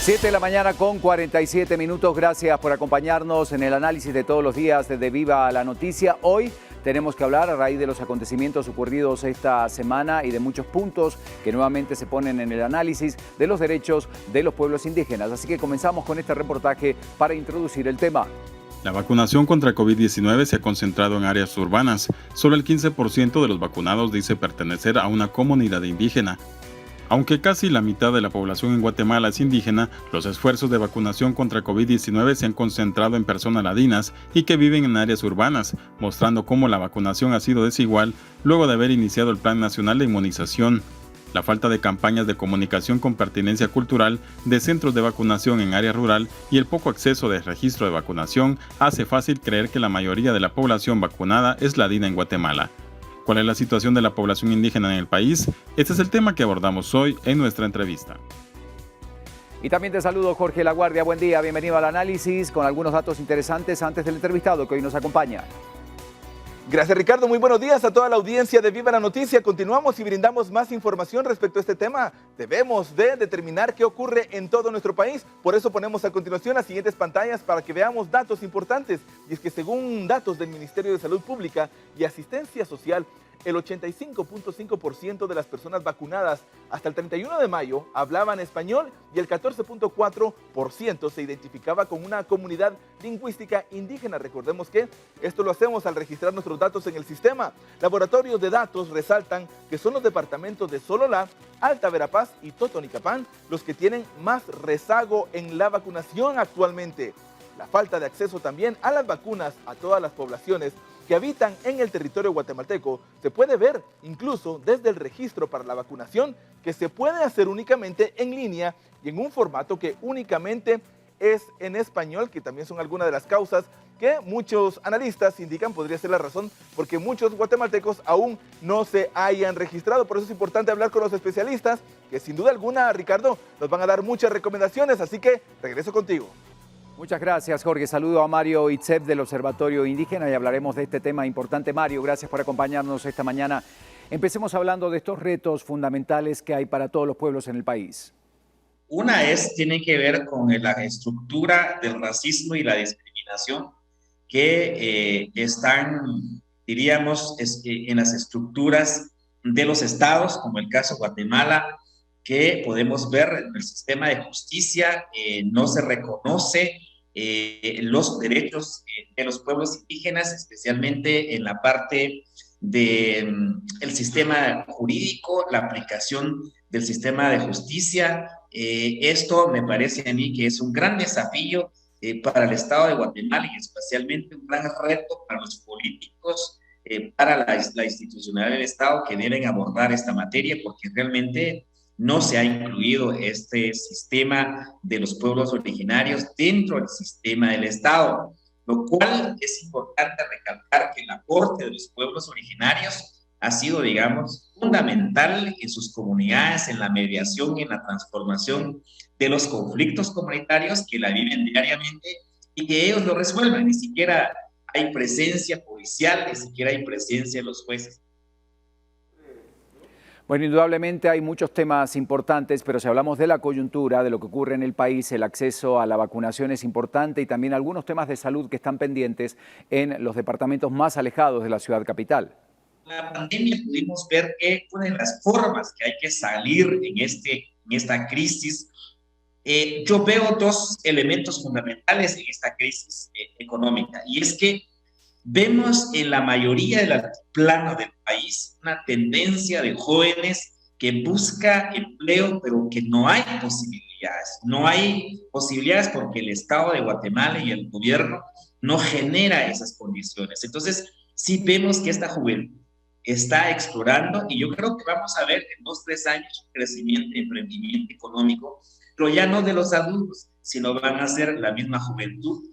7 de la mañana con 47 minutos. Gracias por acompañarnos en el análisis de todos los días de Viva la Noticia. Hoy tenemos que hablar a raíz de los acontecimientos ocurridos esta semana y de muchos puntos que nuevamente se ponen en el análisis de los derechos de los pueblos indígenas. Así que comenzamos con este reportaje para introducir el tema. La vacunación contra COVID-19 se ha concentrado en áreas urbanas. Solo el 15% de los vacunados dice pertenecer a una comunidad indígena. Aunque casi la mitad de la población en Guatemala es indígena, los esfuerzos de vacunación contra COVID-19 se han concentrado en personas ladinas y que viven en áreas urbanas, mostrando cómo la vacunación ha sido desigual luego de haber iniciado el Plan Nacional de Inmunización. La falta de campañas de comunicación con pertinencia cultural, de centros de vacunación en área rural y el poco acceso de registro de vacunación hace fácil creer que la mayoría de la población vacunada es ladina en Guatemala. ¿Cuál es la situación de la población indígena en el país? Este es el tema que abordamos hoy en nuestra entrevista. Y también te saludo, Jorge Laguardia. Buen día, bienvenido al análisis con algunos datos interesantes antes del entrevistado que hoy nos acompaña. Gracias, Ricardo. Muy buenos días a toda la audiencia de Viva la Noticia. Continuamos y brindamos más información respecto a este tema. Debemos de determinar qué ocurre en todo nuestro país. Por eso ponemos a continuación las siguientes pantallas para que veamos datos importantes. Y es que según datos del Ministerio de Salud Pública y Asistencia Social, el 85.5% de las personas vacunadas hasta el 31 de mayo hablaban español y el 14.4% se identificaba con una comunidad lingüística indígena. Recordemos que esto lo hacemos al registrar nuestros datos en el sistema. Laboratorios de datos resaltan que son los departamentos de Sololá, Alta Verapaz y Totonicapán los que tienen más rezago en la vacunación actualmente. La falta de acceso también a las vacunas a todas las poblaciones que habitan en el territorio guatemalteco se puede ver incluso desde el registro para la vacunación, que se puede hacer únicamente en línea y en un formato que únicamente es en español, que también son algunas de las causas que muchos analistas indican podría ser la razón porque muchos guatemaltecos aún no se hayan registrado. Por eso es importante hablar con los especialistas, que sin duda alguna, Ricardo, nos van a dar muchas recomendaciones, así que regreso contigo. Muchas gracias, Jorge. Saludo a Mario Itzep del Observatorio Indígena y hablaremos de este tema importante. Mario, gracias por acompañarnos esta mañana. Empecemos hablando de estos retos fundamentales que hay para todos los pueblos en el país. Una tiene que ver con la estructura del racismo y la discriminación que están, diríamos, en las estructuras de los estados, como el caso de Guatemala, que podemos ver en el sistema de justicia, no se reconoce los derechos de los pueblos indígenas, especialmente en la parte del sistema jurídico, la aplicación del sistema de justicia. Esto me parece a mí que es un gran desafío para el Estado de Guatemala y especialmente un gran reto para los políticos, para la institucionalidad del Estado que deben abordar esta materia, porque realmente no se ha incluido este sistema de los pueblos originarios dentro del sistema del Estado, lo cual es importante recalcar que el aporte de los pueblos originarios ha sido, digamos, fundamental en sus comunidades, en la mediación y en la transformación de los conflictos comunitarios que la viven diariamente y que ellos lo resuelven. Ni siquiera hay presencia policial, ni siquiera hay presencia de los jueces. Bueno, indudablemente hay muchos temas importantes, pero si hablamos de la coyuntura, de lo que ocurre en el país, el acceso a la vacunación es importante y también algunos temas de salud que están pendientes en los departamentos más alejados de la ciudad capital. La pandemia pudimos ver que una de las formas que hay que salir en esta crisis, yo veo dos elementos fundamentales en esta crisis económica, y es que vemos en la mayoría del altiplano del país una tendencia de jóvenes que busca empleo, pero que no hay posibilidades. No hay posibilidades porque el Estado de Guatemala y el gobierno no genera esas condiciones. Entonces, sí vemos que esta juventud está explorando y yo creo que vamos a ver en 2-3 años un crecimiento de emprendimiento económico, pero ya no de los adultos, sino van a ser la misma juventud.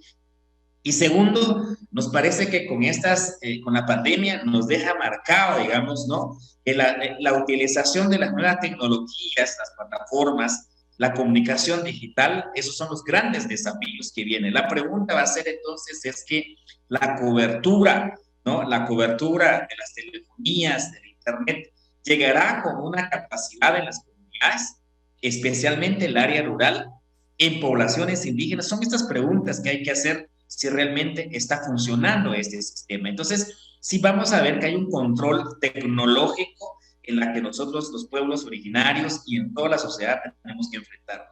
Y segundo, nos parece que con la pandemia nos deja marcado, digamos, ¿no? Que la utilización de las nuevas tecnologías, las plataformas, la comunicación digital, esos son los grandes desafíos que vienen. La pregunta va a ser entonces, es que la cobertura, ¿no? La cobertura de las telefonías, del internet, llegará con una capacidad en las comunidades, especialmente el área rural, en poblaciones indígenas? Son estas preguntas que hay que hacer si realmente está funcionando este sistema. Entonces, sí vamos a ver que hay un control tecnológico en la que nosotros, los pueblos originarios y en toda la sociedad tenemos que enfrentarnos.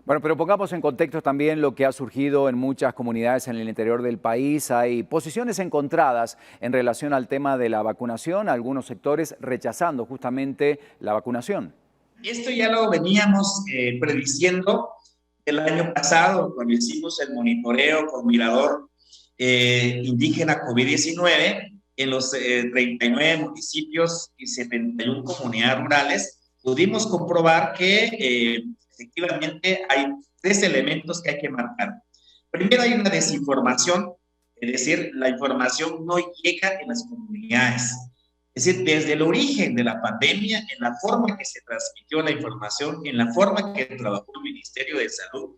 Bueno, pero pongamos en contexto también lo que ha surgido en muchas comunidades en el interior del país. Hay posiciones encontradas en relación al tema de la vacunación, algunos sectores rechazando justamente la vacunación. Esto ya lo veníamos prediciendo el año pasado, cuando hicimos el monitoreo con Mirador indígena COVID-19 en los 39 municipios y 71 comunidades rurales, pudimos comprobar que efectivamente hay 3 elementos que hay que marcar. Primero, hay una desinformación, es decir, la información no llega en las comunidades. Es decir, desde el origen de la pandemia, en la forma que se transmitió la información, en la forma que trabajó el Ministerio de Salud,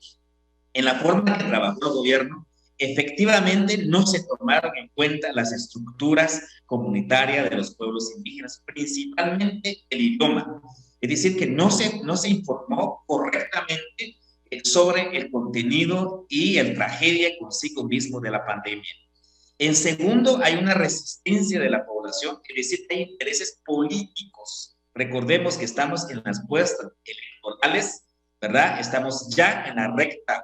en la forma que trabajó el gobierno, efectivamente no se tomaron en cuenta las estructuras comunitarias de los pueblos indígenas, principalmente el idioma. Es decir, que no se informó correctamente sobre el contenido y la tragedia consigo mismo de la pandemia. En segundo, hay una resistencia de la población, es decir, hay intereses políticos. Recordemos que estamos en las puestas electorales, ¿verdad? Estamos ya en la recta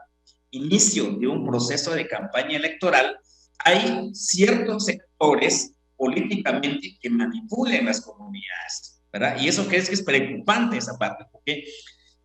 inicio de un proceso de campaña electoral. Hay ciertos sectores políticamente que manipulan las comunidades, ¿verdad? Y eso creo que es preocupante esa parte, porque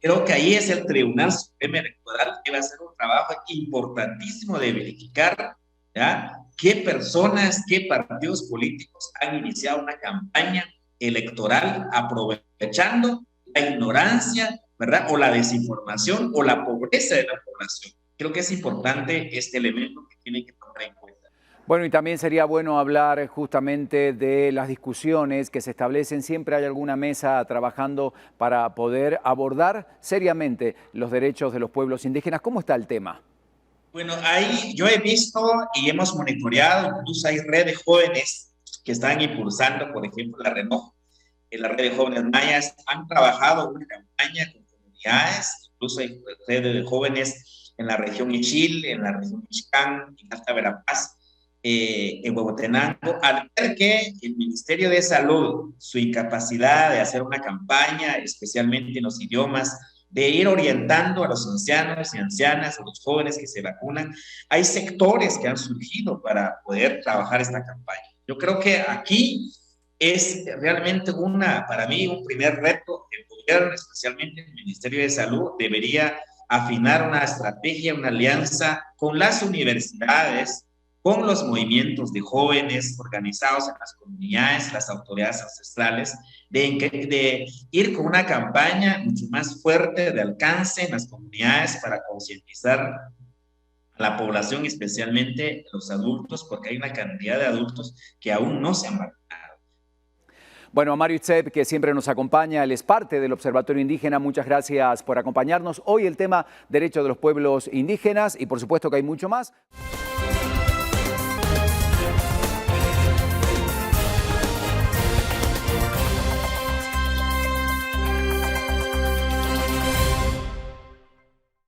creo que ahí es el Tribunal Supremo Electoral que va a hacer un trabajo importantísimo de verificar, ¿ya?, qué personas, qué partidos políticos han iniciado una campaña electoral aprovechando la ignorancia, ¿verdad?, o la desinformación o la pobreza de la población. Creo que es importante este elemento que tiene que tomar en cuenta. Bueno, y también sería bueno hablar justamente de las discusiones que se establecen. Siempre hay alguna mesa trabajando para poder abordar seriamente los derechos de los pueblos indígenas. ¿Cómo está el tema? Bueno, ahí yo he visto y hemos monitoreado, incluso hay redes jóvenes que están impulsando, por ejemplo, la RENOJ, la red de jóvenes mayas, han trabajado una campaña con comunidades, incluso hay redes de jóvenes en la región Ixil, en la región Michoacán, en Alta Verapaz, en Huehuetenango, al ver que el Ministerio de Salud, su incapacidad de hacer una campaña, especialmente en los idiomas, de ir orientando a los ancianos y ancianas, a los jóvenes que se vacunan, hay sectores que han surgido para poder trabajar esta campaña. Yo creo que aquí es realmente para mí, un primer reto. El gobierno, especialmente el Ministerio de Salud, debería afinar una estrategia, una alianza con las universidades, con los movimientos de jóvenes organizados en las comunidades, las autoridades ancestrales, de ir con una campaña mucho más fuerte de alcance en las comunidades para concientizar a la población, especialmente los adultos, porque hay una cantidad de adultos que aún no se han vacunado. Bueno, a Mario Itzeb, que siempre nos acompaña, él es parte del Observatorio Indígena. Muchas gracias por acompañarnos. Hoy el tema derechos de los pueblos indígenas y por supuesto que hay mucho más.